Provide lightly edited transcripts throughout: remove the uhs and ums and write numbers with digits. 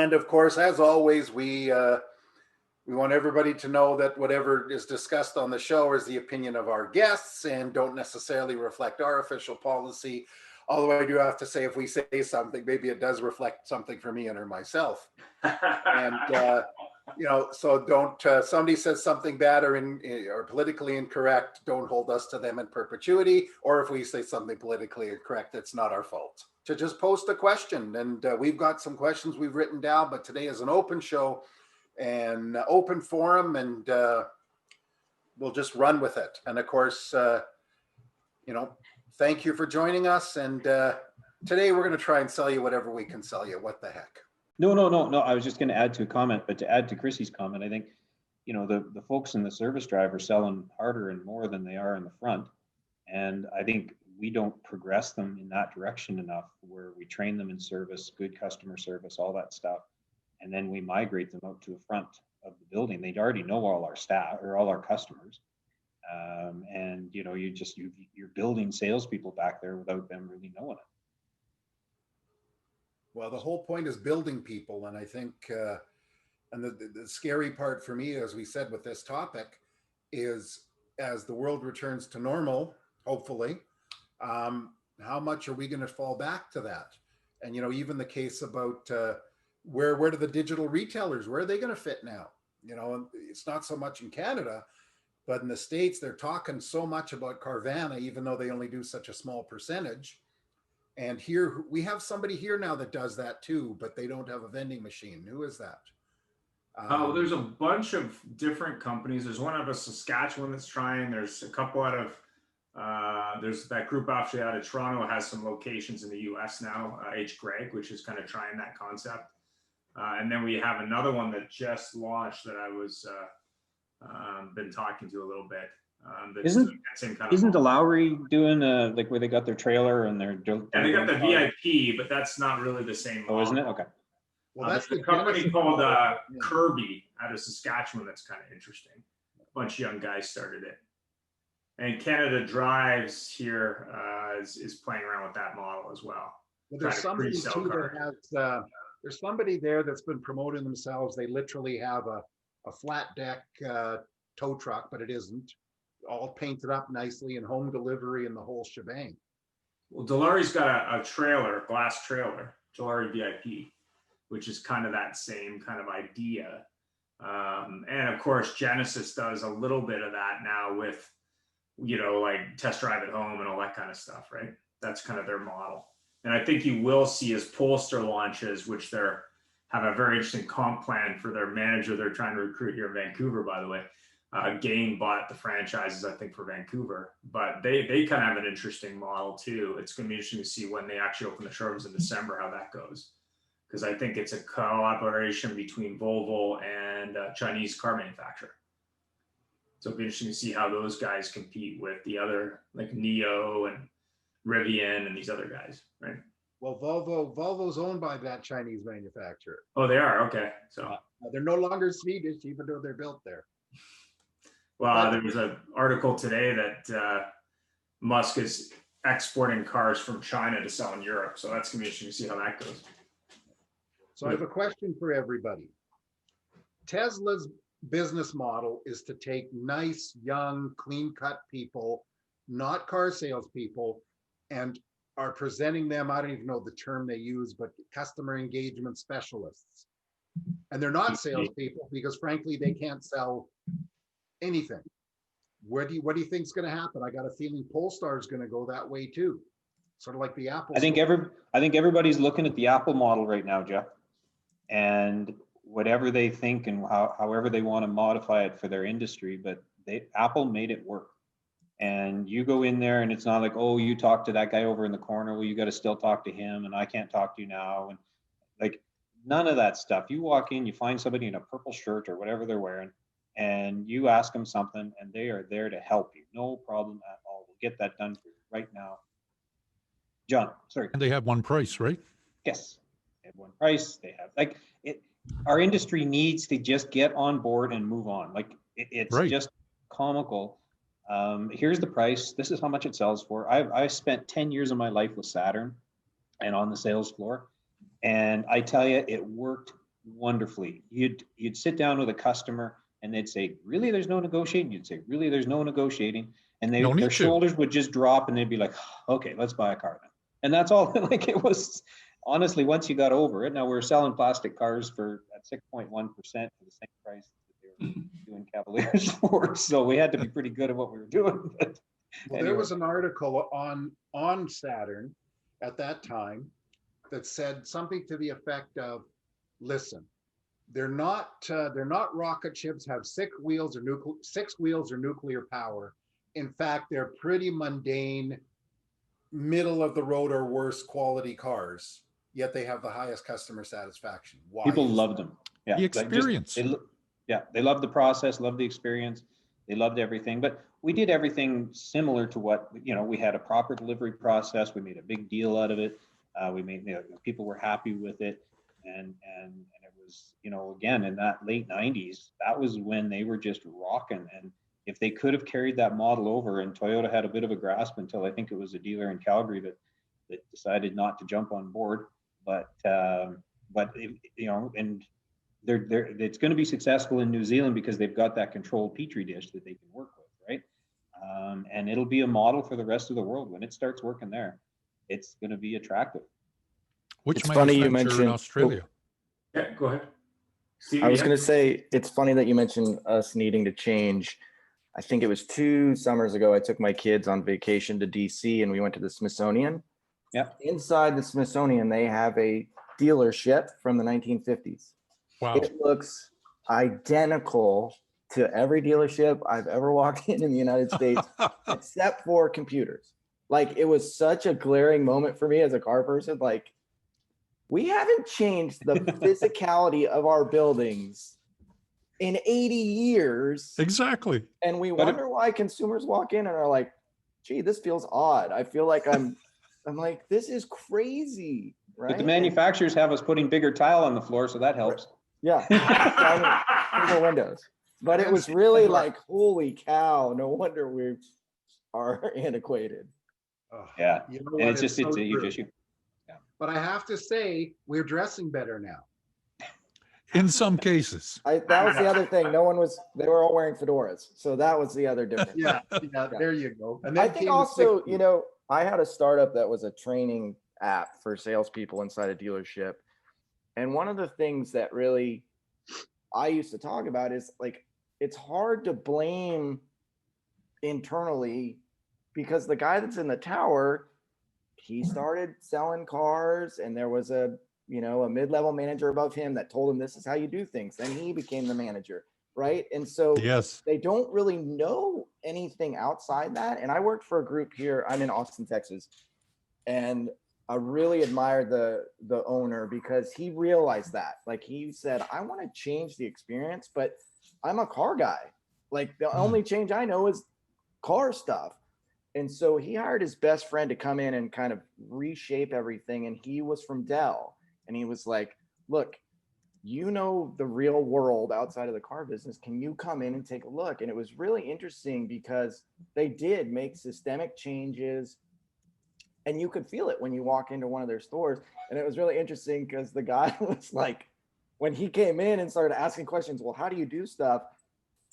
And of course, as always, we want everybody to know that whatever is discussed on the show is the opinion of our guests and don't necessarily reflect our official policy. Although I do have to say, if we say something, maybe it does reflect something for me and or myself. And so don't. Somebody says something bad or politically incorrect, don't hold us to them in perpetuity. Or if we say something politically incorrect, it's not our fault. To just post a question, and we've got some questions we've written down. But today is an open show and open forum, and we'll just run with it. And of course, thank you for joining us. And today we're going to try and sell you whatever we can sell you. What the heck? No. I was just going to add to a comment, but to add to Chrissy's comment, I think, the folks in the service drive are selling harder and more than they are in the front. And I think we don't progress them in that direction enough, where we train them in service, good customer service, all that stuff. And then we migrate them out to the front of the building. They already know all our staff or all our customers. And you're building salespeople back there without them really knowing it. Well, the whole point is building people. And I think, and the scary part for me, as we said with this topic, is as the world returns to normal, hopefully, how much are we going to fall back to that? And, even the case about where do the digital retailers, where are they going to fit now? And it's not so much in Canada, but in the States, they're talking so much about Carvana, even though they only do such a small percentage. And here we have somebody here now that does that too, but they don't have a vending machine. Who is that? There's a bunch of different companies. There's one out of Saskatchewan that's trying. There's a couple out of, there's that group actually out of Toronto has some locations in the US now, H. Gregg, which is kind of trying that concept. And then we have another one that just launched that I was been talking to a little bit. Isn't the Lowry doing where they got their trailer and they're and they got the VIP, but that's not really the same model. Oh, isn't it? Okay. Well, that's the company called Kirby out of Saskatchewan. That's kind of interesting. A bunch of young guys started it. And Canada Drives here is playing around with that model as well. Well, there's somebody too that has. There's somebody there that's been promoting themselves. They literally have a flat deck tow truck, but it isn't. All painted up nicely and home delivery and the whole shebang. Well, Dilawri's got a trailer, glass trailer, Dilawri VIP, which is kind of that same kind of idea. And of course, Genesis does a little bit of that now with, like test drive at home and all that kind of stuff, right? That's kind of their model. And I think you will see as Polestar launches, which have a very interesting comp plan for their manager they're trying to recruit here in Vancouver, by the way. Gain bought the franchises, I think, for Vancouver, but they kind of have an interesting model too. It's going to be interesting to see when they actually open the showrooms in December, how that goes. Because I think it's a collaboration between Volvo and a Chinese car manufacturer. So it'll be interesting to see how those guys compete with the other, like Neo and Rivian and these other guys, right? Well, Volvo's owned by that Chinese manufacturer. Oh, they are? Okay. So they're no longer Swedish, even though they're built there. Well, there was an article today that Musk is exporting cars from China to sell in Europe. So that's going to be interesting to see how that goes. So I have a question for everybody. Tesla's business model is to take nice, young, clean-cut people, not car salespeople, and are presenting them, I don't even know the term they use, but customer engagement specialists. And they're not salespeople because, frankly, they can't sell anything. What do you think is going to happen? I got a feeling Polestar is going to go that way too, sort of like the Apple. I think everybody's looking at the Apple model right now, Jeff, and whatever they think and however they want to modify it for their industry, but Apple made it work. And you go in there and it's not like, oh, you talk to that guy over in the corner, well, you got to still talk to him and I can't talk to you now, and like none of that stuff. You walk in, you find somebody in a purple shirt or whatever they're wearing, and you ask them something and they are there to help you. No problem at all. We'll get that done for you right now. John, sorry. And they have one price, right? Yes. They have one price. They have our industry needs to just get on board and move on. Like it's right. Just comical. Here's the price. This is how much it sells for. I spent 10 years of my life with Saturn and on the sales floor. And I tell you, it worked wonderfully. You'd sit down with a customer and they'd say, really, there's no negotiating? You'd say, really, there's no negotiating? And No need their to. shoulders would just drop and they'd be like, okay, let's buy a car then. And that's all. Like, it was, honestly, once you got over it. Now we're selling plastic cars for at 6.1% for the same price that they were doing Cavaliers for. So we had to be pretty good at what we were doing. But Well, anyway. there was an article on Saturn at that time that said something to the effect of, listen, they're not rocket ships, have six wheels or nuclear power. In fact, they're pretty mundane, middle of the road or worse quality cars, yet they have the highest customer satisfaction. Why? People loved them. Yeah. The experience. They loved the process, loved the experience. They loved everything. But we did everything similar to what, we had a proper delivery process. We made a big deal out of it. We made, people were happy with it. And it was, again, in that late 90s, that was when they were just rocking. And if they could have carried that model over, and Toyota had a bit of a grasp until I think it was a dealer in Calgary that decided not to jump on board. But and it's going to be successful in New Zealand because they've got that controlled petri dish that they can work with, right? And it'll be a model for the rest of the world. When it starts working there, it's going to be attractive. Which It's funny you manufacturer in mentioned- Australia? Yeah, go ahead. Steve, I was yeah. going to say, it's funny that you mentioned us needing to change. I think it was 2 summers ago, I took my kids on vacation to DC and we went to the Smithsonian. Yeah. Inside the Smithsonian, they have a dealership from the 1950s. Wow. It looks identical to every dealership I've ever walked in the United States, except for computers. Like, it was such a glaring moment for me as a car person. Like, we haven't changed the physicality of our buildings in 80 years. Exactly. And we wonder why consumers walk in and are like, gee, this feels odd. I feel like I'm like, this is crazy. Right. But the manufacturers have us putting bigger tile on the floor, so that helps. Yeah. Bigger windows. But it was really like, holy cow, no wonder we are antiquated. Oh, Yeah. you know And what? it's just, so it's a huge true. issue. But I have to say, we're dressing better now. In some cases. That was the other thing. They were all wearing fedoras. So that was the other difference. Yeah, there you go. And I then think came the also, 60s. I had a startup that was a training app for salespeople inside a dealership. And one of the things that really I used to talk about is like, it's hard to blame internally because the guy that's in the tower, he started selling cars and there was a mid-level manager above him that told him this is how you do things. Then he became the manager, right? And so Yes. they don't really know anything outside that. And I worked for a group here. I'm in Austin, Texas. And I really admired the owner because he realized that. Like, he said, I want to change the experience, but I'm a car guy. Like, the only change I know is car stuff. And so he hired his best friend to come in and kind of reshape everything. And he was from Dell. And he was like, look, the real world outside of the car business. Can you come in and take a look? And it was really interesting because they did make systemic changes. And you could feel it when you walk into one of their stores. And it was really interesting because the guy was like, when he came in and started asking questions, well, how do you do stuff?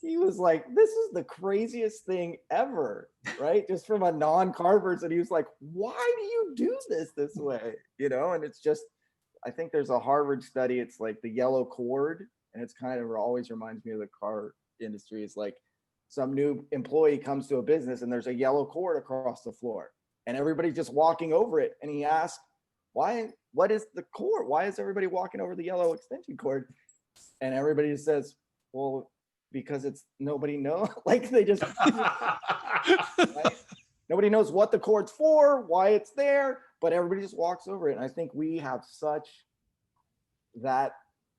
He was like, this is the craziest thing ever, right? Just from a non-car person. He was like, why do you do this way? And it's just, I think there's a Harvard study. It's like the yellow cord. And it's kind of always reminds me of the car industry. It's like some new employee comes to a business and there's a yellow cord across the floor and everybody's just walking over it. And he asked, what is the cord? Why is everybody walking over the yellow extension cord? And everybody says, well, because it's nobody knows. Like, they just right? Nobody knows what the cord's for, why it's there, but everybody just walks over it. And I think we have such that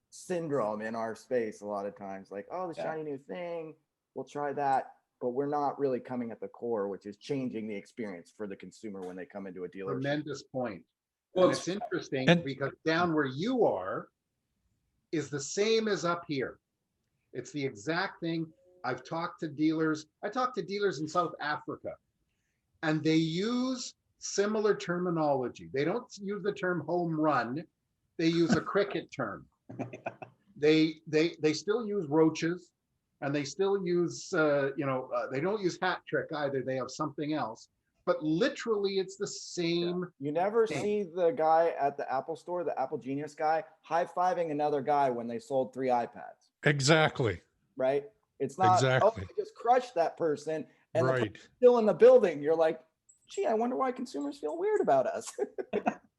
syndrome in our space a lot of times. Like, oh, the shiny new thing, we'll try that, but we're not really coming at the core, which is changing the experience for the consumer when they come into a dealership. Tremendous point. Well, And it's interesting because down where you are is the same as up here. It's the exact thing. I've talked to dealers. I talked to dealers in South Africa, and they use similar terminology. They don't use the term home run. They use a cricket term. they still use roaches, and they still use they don't use hat trick either. They have something else, but literally it's the same. You never thing. see the guy at the Apple store, the Apple Genius guy, high-fiving another guy when they sold 3 iPads, Exactly. right? It's not, oh, Exactly. I just crushed that person, and the Right. person's still in the building. You're like, gee, I wonder why consumers feel weird about us.